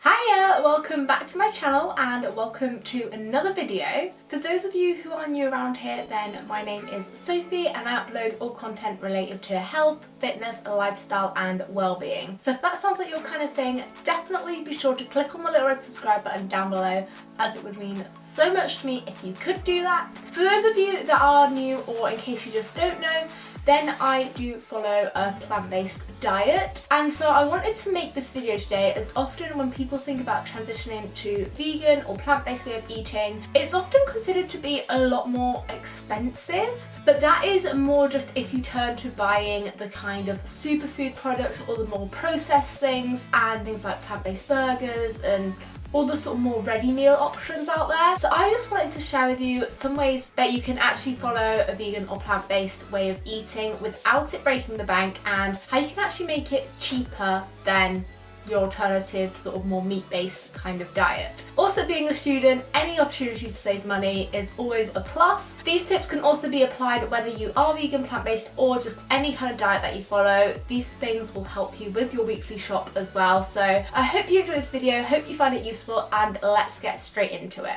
Hiya! Welcome back to my channel and welcome to another video. For those of you who are new around here, then my name is Sophie and I upload all content related to health, fitness, lifestyle and well-being. So if that sounds like your kind of thing, definitely be sure to click on the little red subscribe button down below, as it would mean so much to me if you could do that. For those of you that are new, or in case you just don't know, then I do follow a plant-based diet, and so I wanted to make this video today, as often when people think about transitioning to vegan or plant-based way of eating, it's often considered to be a lot more expensive, but that is more just if you turn to buying the kind of superfood products or the more processed things and things like plant-based burgers and all the sort of more ready meal options out there. So I just wanted to share with you some ways that you can actually follow a vegan or plant-based way of eating without it breaking the bank, and how you can actually make it cheaper than your alternative sort of more meat-based kind of diet. Also, being a student, any opportunity to save money is always a plus. These tips can also be applied whether you are vegan, plant-based or just any kind of diet that you follow. These things will help you with your weekly shop as well. So I hope you enjoy this video, hope you find it useful, and let's get straight into it.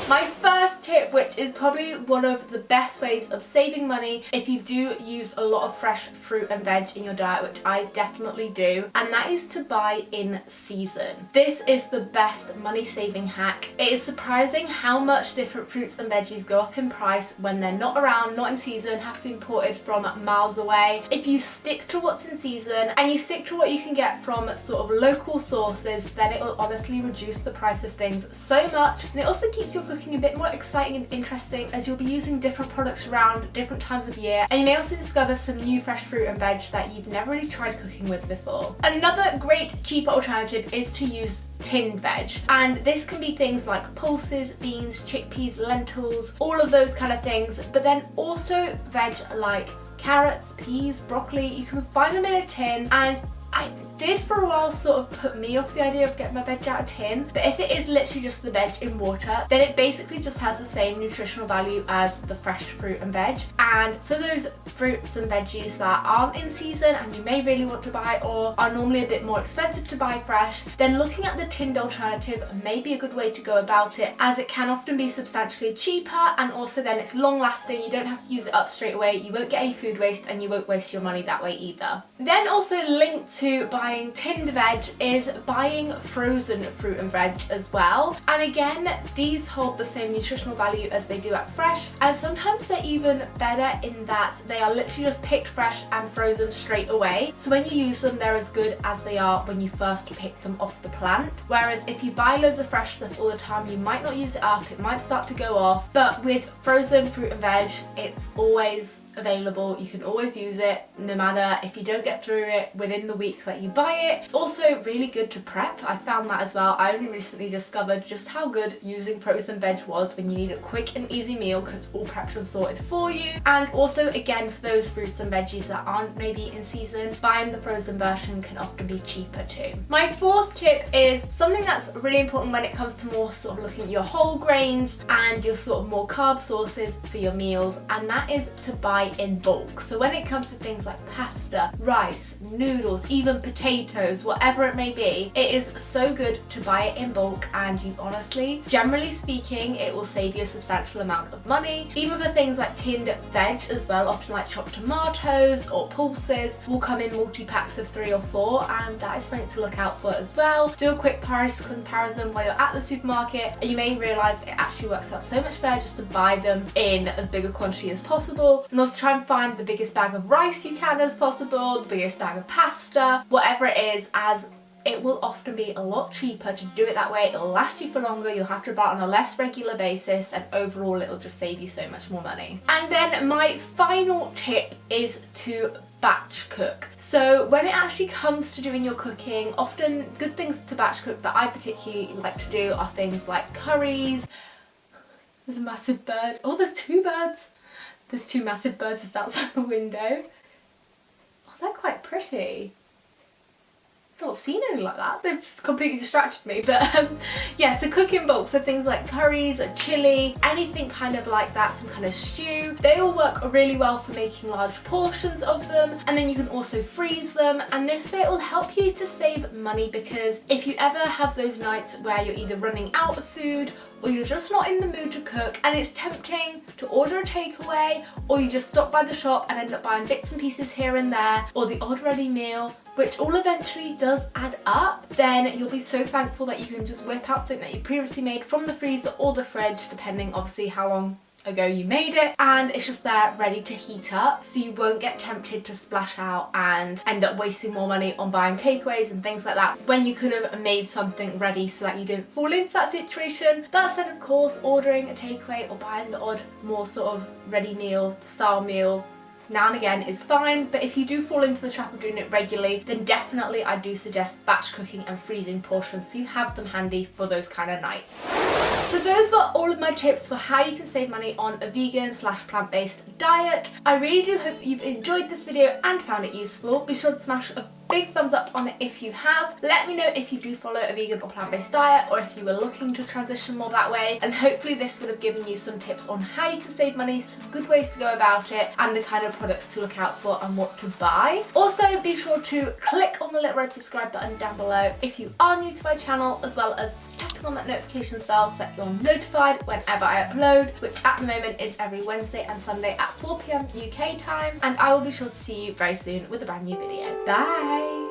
My first tip, which is probably one of the best ways of saving money if you do use a lot of fresh fruit and veg in your diet, which I definitely do, and that is to buy in season. This is the best money saving hack. It is surprising how much different fruits and veggies go up in price when they're not around, not in season, have to be imported from miles away. If you stick to what's in season and you stick to what you can get from sort of local sources, then it will honestly reduce the price of things so much, and it also keeps your cooking a bit more exciting and interesting, as you'll be using different products around different times of year, and you may also discover some new fresh fruit and veg that you've never really tried cooking with before. Another great cheaper alternative is to use tinned veg, and this can be things like pulses, beans, chickpeas, lentils, all of those kind of things, but then also veg like carrots, peas, broccoli. You can find them in a tin, and I did for a while sort of put me off the idea of getting my veg out of tin, but if it is literally just the veg in water, then it basically just has the same nutritional value as the fresh fruit and veg. And for those fruits and veggies that aren't in season and you may really want to buy, or are normally a bit more expensive to buy fresh, then looking at the tinned alternative may be a good way to go about it, as it can often be substantially cheaper, and also then it's long lasting. You don't have to use it up straight away, you won't get any food waste, and you won't waste your money that way either. Then also linked to buying tinned veg is buying frozen fruit and veg as well, and again these hold the same nutritional value as they do at fresh, and sometimes they're even better in that they are literally just picked fresh and frozen straight away, so when you use them they're as good as they are when you first pick them off the plant. Whereas if you buy loads of fresh stuff all the time, you might not use it up, it might start to go off, but with frozen fruit and veg it's always available. You can always use it, no matter if you don't get through it within the week that you buy it. It's also really good to prep. I found that as well. I only recently discovered just how good using frozen veg was when you need a quick and easy meal, because it's all prepped and sorted for you. And also again, for those fruits and veggies that aren't maybe in season, buying the frozen version can often be cheaper too. My fourth tip is something that's really important when it comes to more sort of looking at your whole grains and your sort of more carb sources for your meals, and that is to buy in bulk. So when it comes to things like pasta, rice, noodles, even potatoes, whatever it may be, it is so good to buy it in bulk, and you honestly, generally speaking, it will save you a substantial amount of money. Even for things like tinned veg as well, often like chopped tomatoes or pulses will come in multi-packs of 3 or 4, and that is something to look out for as well. Do a quick price comparison while you're at the supermarket, and you may realise it actually works out so much better just to buy them in as big a quantity as possible, and also try and find the biggest bag of rice you can as possible, the biggest bag of pasta, whatever it is, as it will often be a lot cheaper to do it that way. It'll last you for longer, you'll have to buy it on a less regular basis, and overall it'll just save you so much more money. And then my final tip is to batch cook. So when it actually comes to doing your cooking, often good things to batch cook that I particularly like to do are things like curries. There's a massive bird. Oh, there's 2 birds. There's 2 massive birds just outside the window. Oh, they're quite pretty. Little seen any like that. They've just completely distracted me. But yeah, to cook in bulk, so things like curries, a chili, anything kind of like that, some kind of stew, they all work really well for making large portions of them. And then you can also freeze them, and this way it will help you to save money, because if you ever have those nights where you're either running out of food or you're just not in the mood to cook and it's tempting to order a takeaway, or you just stop by the shop and end up buying bits and pieces here and there, or the odd ready meal, which all eventually does add up, then you'll be so thankful that you can just whip out something that you previously made from the freezer or the fridge, depending obviously how long ago you made it, and it's just there ready to heat up, so you won't get tempted to splash out and end up wasting more money on buying takeaways and things like that when you could have made something ready so that you didn't fall into that situation. That said, of course, ordering a takeaway or buying the odd more sort of ready meal style meal now and again is fine, but if you do fall into the trap of doing it regularly, then definitely I do suggest batch cooking and freezing portions so you have them handy for those kind of nights. So those were all of my tips for how you can save money on a vegan / plant-based diet. I really do hope you've enjoyed this video and found it useful. Be sure to smash a big thumbs up on it if you have. Let me know if you do follow a vegan or plant-based diet, or if you were looking to transition more that way, and hopefully this would have given you some tips on how you can save money, some good ways to go about it, and the kind of products to look out for and what to buy. Also, be sure to click on the little red subscribe button down below if you are new to my channel, as well as tapping on that notifications bell so that you're notified whenever I upload, which at the moment is every Wednesday and Sunday at 4 PM UK time, and I will be sure to see you very soon with a brand new video. Bye!